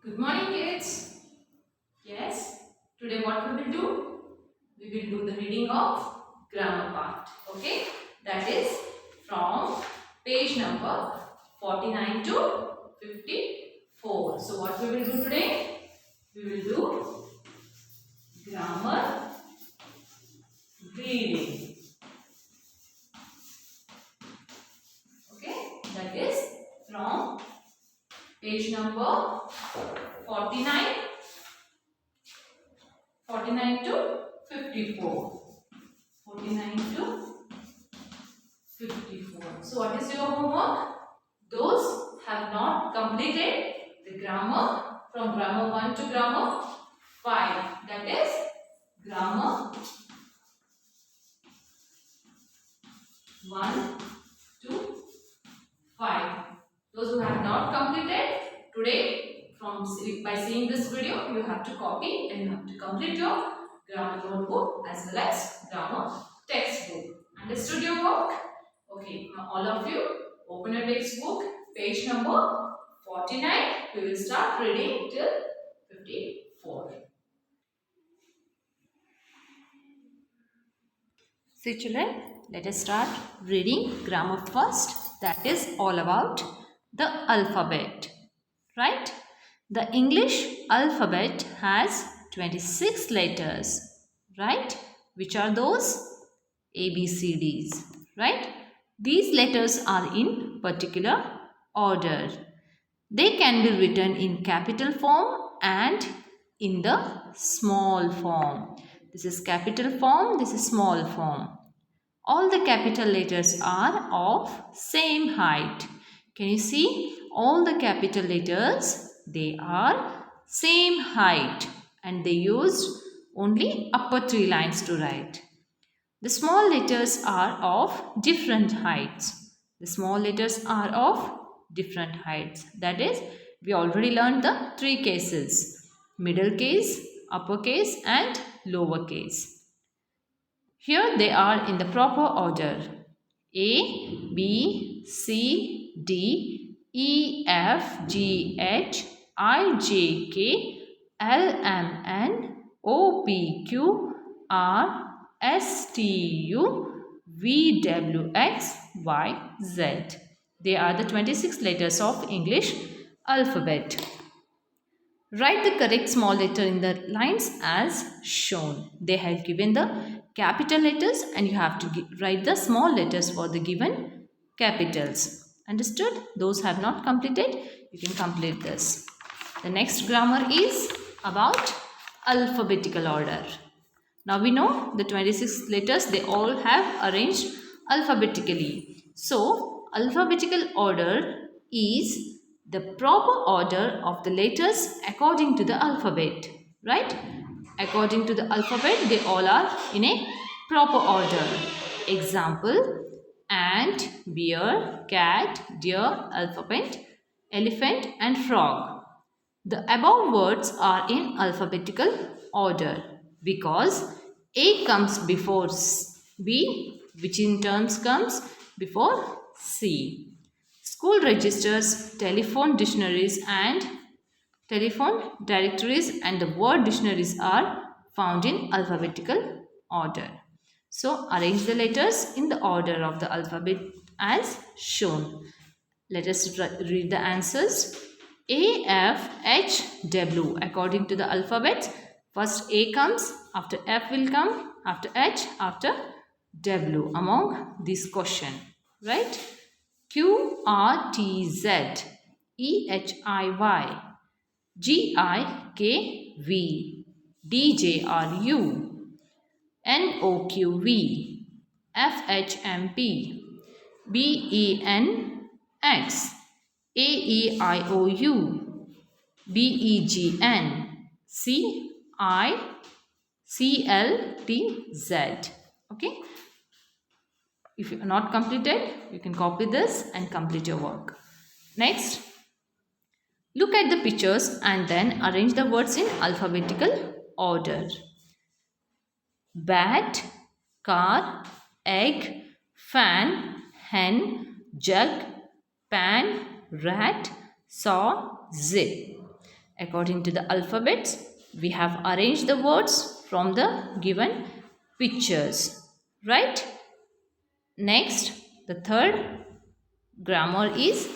Good morning, kids. Yes, today what we will do? We will do the reading of grammar part. Okay, that is from page number 49 to 54. So, what we will do today? We will do grammar reading. Okay, that is from page number 49 to 54. 49 to 54. So what is your homework? Those have not completed the grammar from grammar 1 to grammar 5. That is grammar 1 to 5. Those who have not completed today, by seeing this video, you have to copy and you have to complete your grammar notebook as well as grammar textbook. Understood your work? Okay, now all of you open your textbook, page number 49. We will start reading till 54. So children, let us start reading grammar first. That is all about the alphabet. Right? The English alphabet has 26 letters. Right? Which are those? A, B, C, Ds. Right? These letters are in particular order. They can be written in capital form and in the small form. This is capital form, this is small form. All the capital letters are of same height. Can you see? All the capital letters, they are same height and they used only upper three lines to write. The small letters are of different heights. The small letters are of different heights. That is, we already learned the three cases. Middle case, uppercase and lower case. Here they are in the proper order. A, B, C, D, E, F, G, H, I, J, K, L, M, N, O, P, Q, R, S, T, U, V, W, X, Y, Z. They are the 26 letters of English alphabet. Write the correct small letter in the lines as shown. They have given the capital letters and you have to write the small letters for the given capitals. Understood? Those have not completed, you can complete this. The next grammar is about alphabetical order. Now we know the 26 letters, they all have arranged alphabetically. So, alphabetical order is the proper order of the letters according to the alphabet. Right? According to the alphabet, they all are in a proper order. Example, ant, bear, cat, deer, elephant and frog. The above words are in alphabetical order because A comes before B, which in turns comes before C. School registers, telephone directories and the word dictionaries are found in alphabetical order. So arrange the letters in the order of the alphabet as shown. Let us read the answers. A, F, H, W. According to the alphabet, first A comes, after F will come, after H, after W among this question. Right? Q, R, T, Z, E, H, I, Y, G, I, K, V, D, J, R, U, N, O, Q, V, F, H, M, P, B, E, N, X, A, E, I, O, U, B, E, G, N, C, I, C, L, T, Z. Okay. If you are not completed, you can copy this and complete your work. Next, look at the pictures and then arrange the words in alphabetical order. Bat, car, egg, fan, hen, jug, pan, rat, saw, zip. According to the alphabets, we have arranged the words from the given pictures. Right? Next, the third grammar is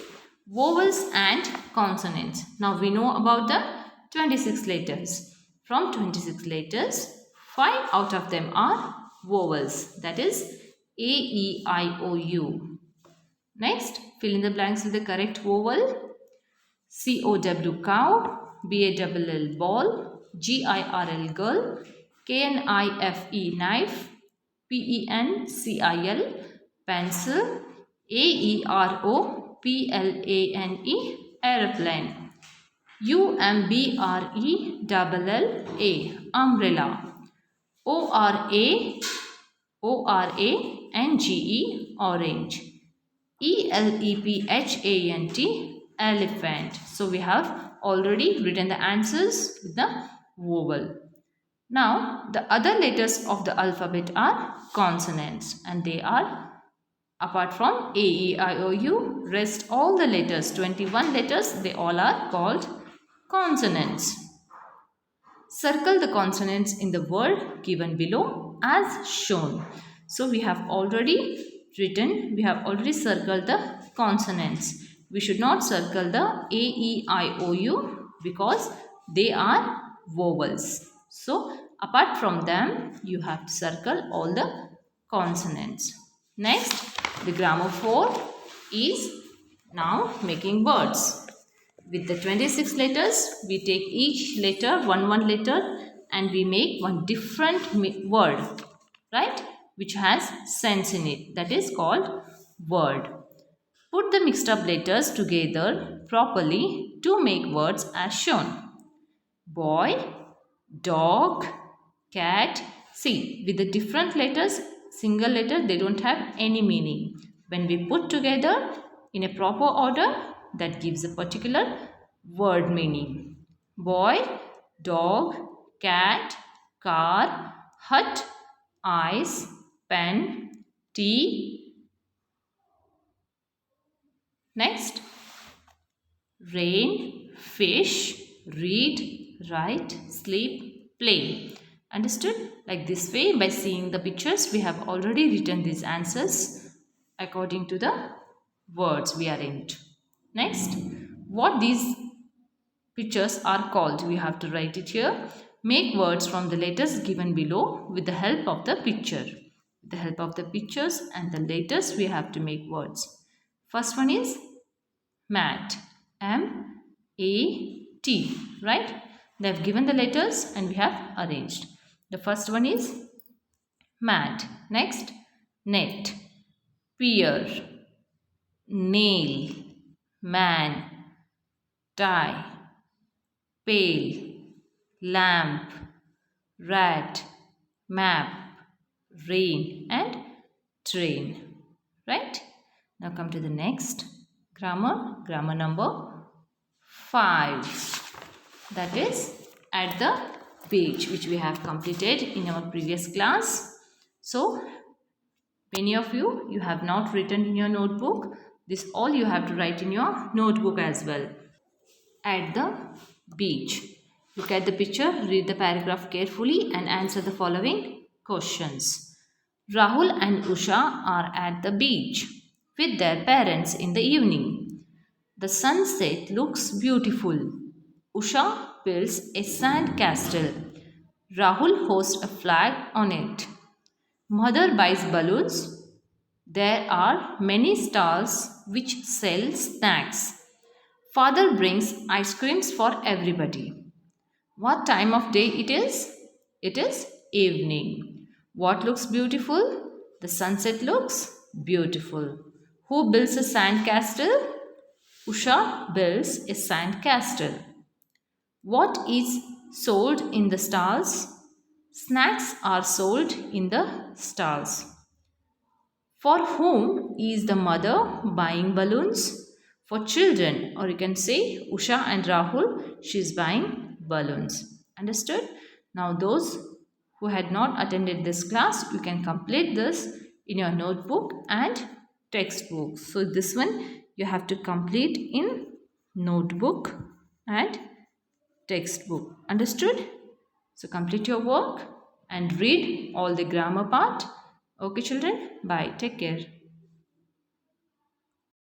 vowels and consonants. Now we know about the 26 letters. From 26 letters, 5 out of them are vowels. That is A, E, I, O, U. Next, fill in the blanks with the correct vowel. C-O-W cow, B-A-L-L ball, G-I-R-L girl, K-N-I-F-E knife, P-E-N-C-I-L pencil, A-E-R-O-P-L-A-N-E aeroplane, U-M-B-R-E-L-L-A umbrella, O-R-A-N-G-E orange, E-L-E-P-H-A-N-T elephant. So we have already written the answers with the vowel. Now the other letters of the alphabet are consonants, and they are, apart from A, E, I, O, U, rest all the letters, 21 letters, they all are called consonants. Circle the consonants in the word given below as shown. So we have already circled the consonants. We should not circle the A, E, I, O, U because they are vowels. So apart from them, you have to circle all the consonants. Next, the grammar 4 is now making words. With the 26 letters, we take each letter, one letter, and we make one different word, right? Which has sense in it. That is called word. Put the mixed up letters together properly to make words as shown. Boy, dog, cat. See, with the different letters, single letter, they don't have any meaning. When we put together in a proper order, that gives a particular word meaning. Boy, dog, cat, car, hut, ice, pen, tea. Next, rain, fish, read, write, sleep, play. Understood? Like this way, by seeing the pictures, we have already written these answers according to the words we arranged. Next, what these pictures are called, we have to write it here. Make words from the letters given below with the help of the picture. With the help of the pictures and the letters, we have to make words. First one is mat, M-A-T, right? They have given the letters and we have arranged. The first one is mat. Next, net, pear, nail, man, tie, pail, lamp, rat, map, rain and train. Right? Now come to the next grammar. Grammar number 5. That is at the page, which we have completed in our previous class. So many of you have not written in your notebook. This all you have to write in your notebook as well. At the beach. Look at the picture, read the paragraph carefully and answer the following questions. Rahul and Usha are at the beach with their parents in the evening. The sunset looks beautiful. Usha builds a sand castle. Rahul hoists a flag on it. Mother buys balloons. There are many stalls which sell snacks. Father brings ice creams for everybody. What time of day it is? It is evening. What looks beautiful? The sunset looks beautiful. Who builds a sand castle? Usha builds a sand castle. What is sold in the stalls? Snacks are sold in the stalls. For whom is the mother buying balloons? For children, or you can say Usha and Rahul, she is buying balloons. Understood? Now those who had not attended this class, you can complete this in your notebook and textbook. So this one you have to complete in notebook and textbook. Understood? So complete your work and read all the grammar part. Okay children, bye. Take care.